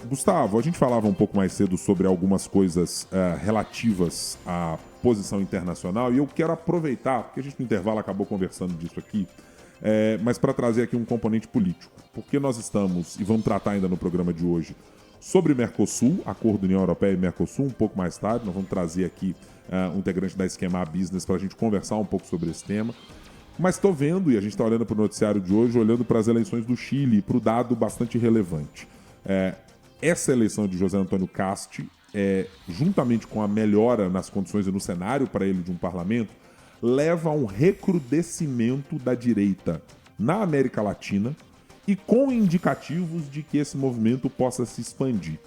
Gustavo, a gente falava um pouco mais cedo sobre algumas coisas relativas à posição internacional e eu quero aproveitar, porque a gente no intervalo acabou conversando disso aqui, mas para trazer aqui um componente político. Porque nós estamos, e vamos tratar ainda no programa de hoje, sobre Mercosul, acordo União Europeia e Mercosul, um pouco mais tarde. Nós vamos trazer aqui um integrante da Esquema Business para a gente conversar um pouco sobre esse tema. Mas estou vendo, e a gente está olhando para o noticiário de hoje, olhando para as eleições do Chile, para o dado bastante relevante. Essa eleição de José Antônio Casti, juntamente com a melhora nas condições e no cenário para ele de um parlamento, leva a um recrudescimento da direita na América Latina e com indicativos de que esse movimento possa se expandir.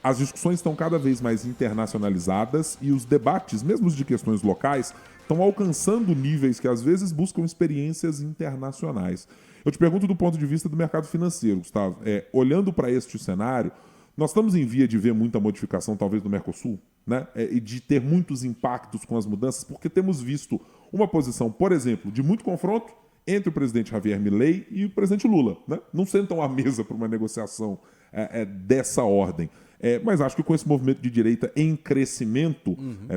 As discussões estão cada vez mais internacionalizadas e os debates, mesmo os de questões locais, estão alcançando níveis que às vezes buscam experiências internacionais. Eu te pergunto do ponto de vista do mercado financeiro, Gustavo. Olhando para este cenário, nós estamos em via de ver muita modificação, talvez, no Mercosul, né? E de ter muitos impactos com as mudanças, porque temos visto uma posição, por exemplo, de muito confronto entre o presidente Javier Milei e o presidente Lula, né? Não sentam à mesa para uma negociação dessa ordem. Mas acho que com esse movimento de direita em crescimento,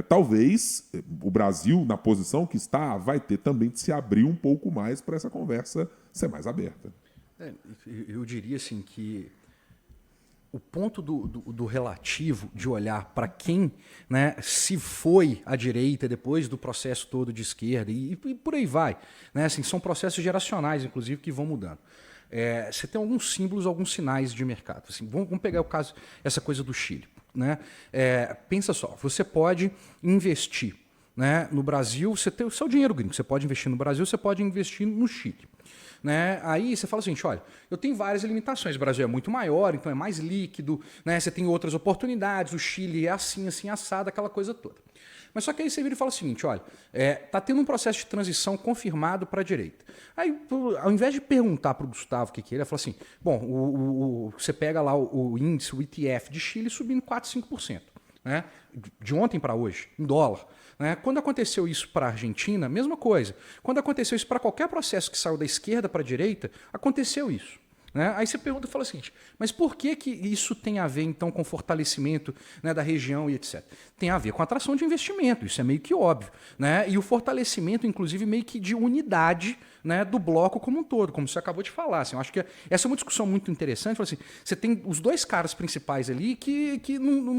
talvez o Brasil, na posição que está, vai ter também de se abrir um pouco mais para essa conversa ser mais aberta. Eu diria assim que o ponto do relativo de olhar para quem, né, se foi à direita depois do processo todo de esquerda e por aí vai. Né, assim, são processos geracionais, inclusive, que vão mudando. Você tem alguns símbolos, alguns sinais de mercado. Assim, vamos pegar o caso, essa coisa do Chile. Né? Pensa só, você pode investir, né, no Brasil, você tem o seu dinheiro gringo, você pode investir no Brasil, você pode investir no Chile. Né? Aí você fala assim, olha, eu tenho várias limitações, o Brasil é muito maior, então é mais líquido, né? Você tem outras oportunidades, o Chile é assim, assim, assado, aquela coisa toda. Mas só que aí você vira e fala o seguinte, olha, tá tendo um processo de transição confirmado para a direita. Aí, ao invés de perguntar para o Gustavo o que ele fala assim, bom, você pega lá o índice, o ETF de Chile subindo 4, 5%, né? De ontem para hoje, em dólar. Né? Quando aconteceu isso para a Argentina, mesma coisa. Quando aconteceu isso para qualquer processo que saiu da esquerda para a direita, aconteceu isso. Né? Aí você pergunta e fala o seguinte, mas por que isso tem a ver então com fortalecimento, né, da região e etc? Tem a ver com a atração de investimento, isso é meio que óbvio. Né? E o fortalecimento, inclusive, meio que de unidade, né, do bloco como um todo, como você acabou de falar. Assim, eu acho que essa é uma discussão muito interessante. Assim, você tem os dois caras principais ali que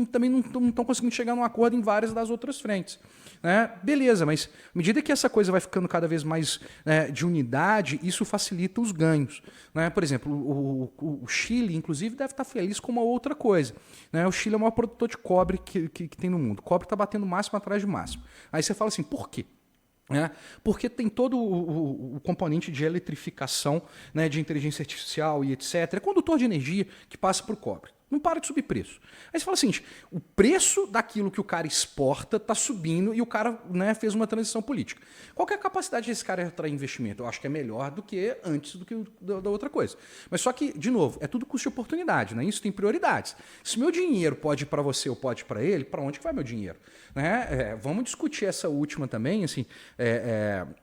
também não estão conseguindo chegar num acordo em várias das outras frentes. Né? Beleza, mas à medida que essa coisa vai ficando cada vez mais, né, de unidade, isso facilita os ganhos. Né? Por exemplo, o Chile, inclusive, deve estar feliz com uma outra coisa. Né? O Chile é o maior produtor de cobre que tem no mundo. O cobre está batendo máximo atrás de máximo. Aí você fala assim, por quê? Porque tem todo o componente de eletrificação, né, de inteligência artificial e etc. É condutor de energia que passa por cobre. Não para de subir preço. Aí você fala assim, o preço daquilo que o cara exporta está subindo e o cara, né, fez uma transição política. Qual que é a capacidade desse cara de atrair investimento? Eu acho que é melhor do que antes do que da outra coisa. Mas só que, de novo, é tudo custo de oportunidade, né? Isso tem prioridades. Se meu dinheiro pode ir para você ou pode ir para ele, para onde que vai meu dinheiro? Né? Vamos discutir essa última também. Assim,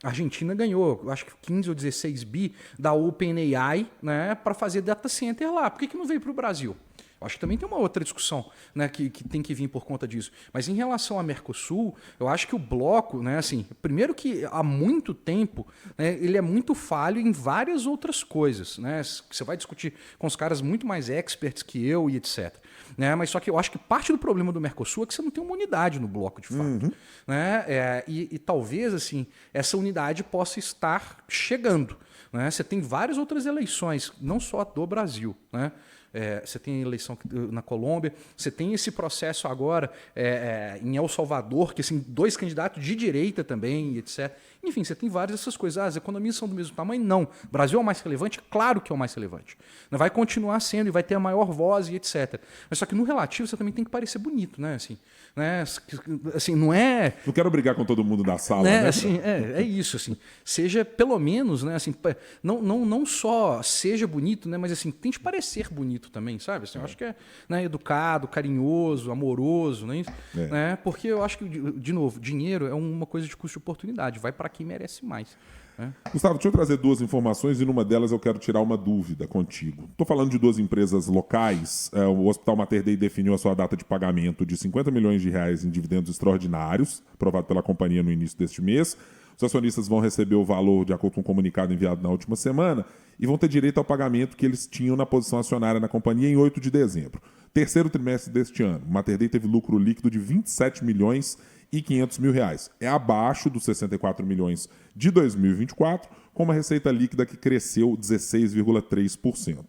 a Argentina ganhou, acho que 15 ou 16 bi da OpenAI, né, para fazer data center lá. Por que não veio para o Brasil? Acho que também tem uma outra discussão, né, que tem que vir por conta disso. Mas em relação a Mercosul, eu acho que o bloco, né, assim, primeiro que há muito tempo, né, ele é muito falho em várias outras coisas. Né? Você vai discutir com os caras muito mais experts que eu e etc. Né? Mas só que eu acho que parte do problema do Mercosul é que você não tem uma unidade no bloco, de fato. Né? E talvez assim, essa unidade possa estar chegando. Né? Você tem várias outras eleições, não só do Brasil, né? Você tem eleição na Colômbia, você tem esse processo agora em El Salvador, que assim, 2 candidatos de direita também, etc. Enfim, você tem várias dessas coisas. As economias são do mesmo tamanho? Não. O Brasil é o mais relevante? Claro que é o mais relevante. Vai continuar sendo e vai ter a maior voz e etc. Mas só que no relativo você também tem que parecer bonito, né? Assim, não é... Não quero brigar com todo mundo da sala, né? né? Assim, é isso, assim. Seja pelo menos, né? Assim, não só seja bonito, né? Mas assim, tente parecer bonito também, sabe? Assim, eu acho que é, né, educado, carinhoso, amoroso, né? Né? Porque eu acho que, de novo, dinheiro é uma coisa de custo de oportunidade. Vai para quem merece mais. Gustavo, deixa eu trazer duas informações e numa delas eu quero tirar uma dúvida contigo. Estou falando de duas empresas locais. O Hospital Mater Dei definiu a sua data de pagamento de R$ 50 milhões em dividendos extraordinários, aprovado pela companhia no início deste mês. Os acionistas vão receber o valor de acordo com o comunicado enviado na última semana e vão ter direito ao pagamento que eles tinham na posição acionária na companhia em 8 de dezembro. Terceiro trimestre deste ano, o Mater Dei teve lucro líquido de R$ 27 milhões e 500 mil reais. É abaixo dos 64 milhões de 2024, com uma receita líquida que cresceu 16,3%.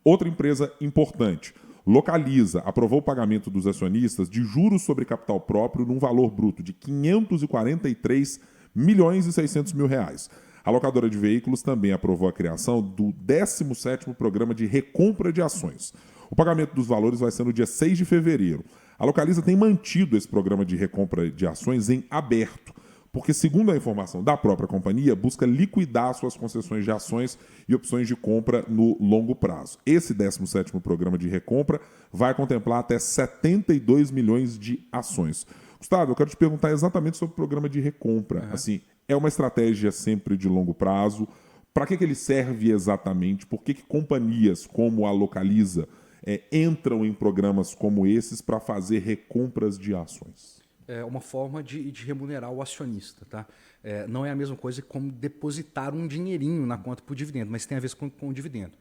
Outra empresa importante, Localiza, aprovou o pagamento dos acionistas de juros sobre capital próprio num valor bruto de 543 milhões e 600 mil reais. A locadora de veículos também aprovou a criação do 17º programa de recompra de ações. O pagamento dos valores vai ser no dia 6 de fevereiro. A Localiza tem mantido esse programa de recompra de ações em aberto, porque, segundo a informação da própria companhia, busca liquidar suas concessões de ações e opções de compra no longo prazo. Esse 17º programa de recompra vai contemplar até 72 milhões de ações. Gustavo, eu quero te perguntar exatamente sobre o programa de recompra. Assim, é uma estratégia sempre de longo prazo? Para que ele serve exatamente? Por que companhias como a Localiza entram em programas como esses para fazer recompras de ações? É uma forma de remunerar o acionista. Tá? Não é a mesma coisa como depositar um dinheirinho na conta por dividendo, mas tem a ver com o dividendo.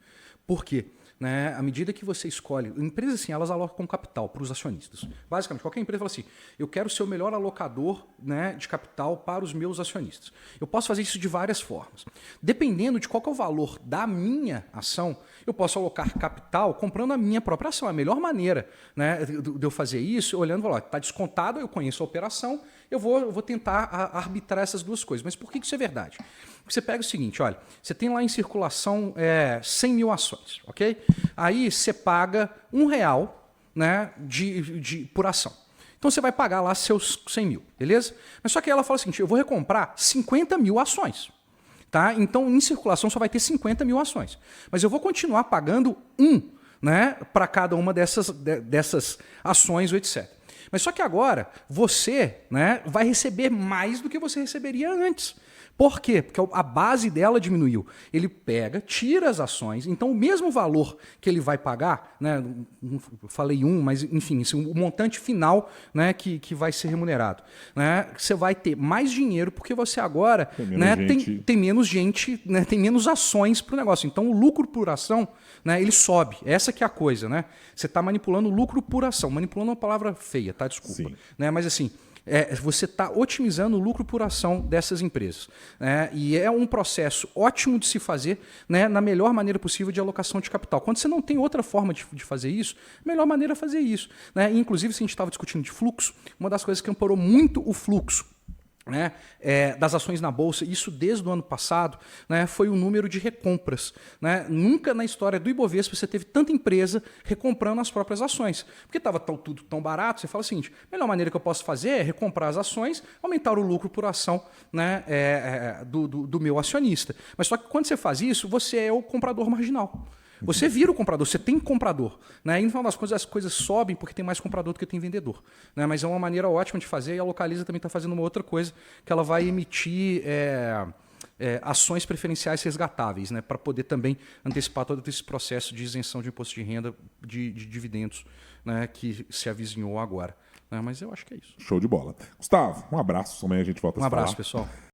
Por quê? Né, à medida que você escolhe... Empresas, assim, elas alocam capital para os acionistas. Basicamente, qualquer empresa fala assim, eu quero ser o melhor alocador, né, de capital para os meus acionistas. Eu posso fazer isso de várias formas. Dependendo de qual que é o valor da minha ação, eu posso alocar capital comprando a minha própria ação. É a melhor maneira, né, de eu fazer isso, olhando e falar, está descontado, eu conheço a operação, eu vou tentar arbitrar essas duas coisas. Mas por que isso é verdade? Porque você pega o seguinte, olha, você tem lá em circulação 100 mil ações, ok? Aí você paga R$1, né, por ação. Então você vai pagar lá seus 100 mil, beleza? Mas só que ela fala o seguinte, eu vou recomprar 50 mil ações. Tá? Então em circulação só vai ter 50 mil ações. Mas eu vou continuar pagando né, para cada uma dessas ações, etc. Mas só que agora você, né, vai receber mais do que você receberia antes. Por quê? Porque a base dela diminuiu. Ele pega, tira as ações, então o mesmo valor que ele vai pagar, né, não falei mas enfim, o montante final, né, que vai ser remunerado. Né, você vai ter mais dinheiro porque você agora tem menos gente, né, tem menos ações para o negócio. Então o lucro por ação, né, ele sobe. Essa que é a coisa. Né? Você está manipulando o lucro por ação. Manipulando é uma palavra feia, tá? Desculpa. Né? Mas assim... você está otimizando o lucro por ação dessas empresas. E é um processo ótimo de se fazer, né, na melhor maneira possível de alocação de capital. Quando você não tem outra forma de fazer isso, a melhor maneira é fazer isso. Né? Inclusive, se a gente estava discutindo de fluxo, uma das coisas que amparou muito o fluxo, né, das ações na Bolsa, isso desde o ano passado, né, foi o número de recompras. Né? Nunca na história do Ibovespa você teve tanta empresa recomprando as próprias ações. Porque estava tudo tão barato, você fala o seguinte, a melhor maneira que eu posso fazer é recomprar as ações, aumentar o lucro por ação, né, do meu acionista. Mas só que quando você faz isso, você é o comprador marginal. Você vira o comprador, você tem comprador. Né? E no final das contas as coisas sobem porque tem mais comprador do que tem vendedor. Né? Mas é uma maneira ótima de fazer e a Localiza também está fazendo uma outra coisa, que ela vai emitir ações preferenciais resgatáveis, né? Para poder também antecipar todo esse processo de isenção de imposto de renda de dividendos, né? Que se avizinhou agora. Né? Mas eu acho que é isso. Show de bola. Gustavo, um abraço. Amanhã a gente volta a se falar. Um abraço, pessoal.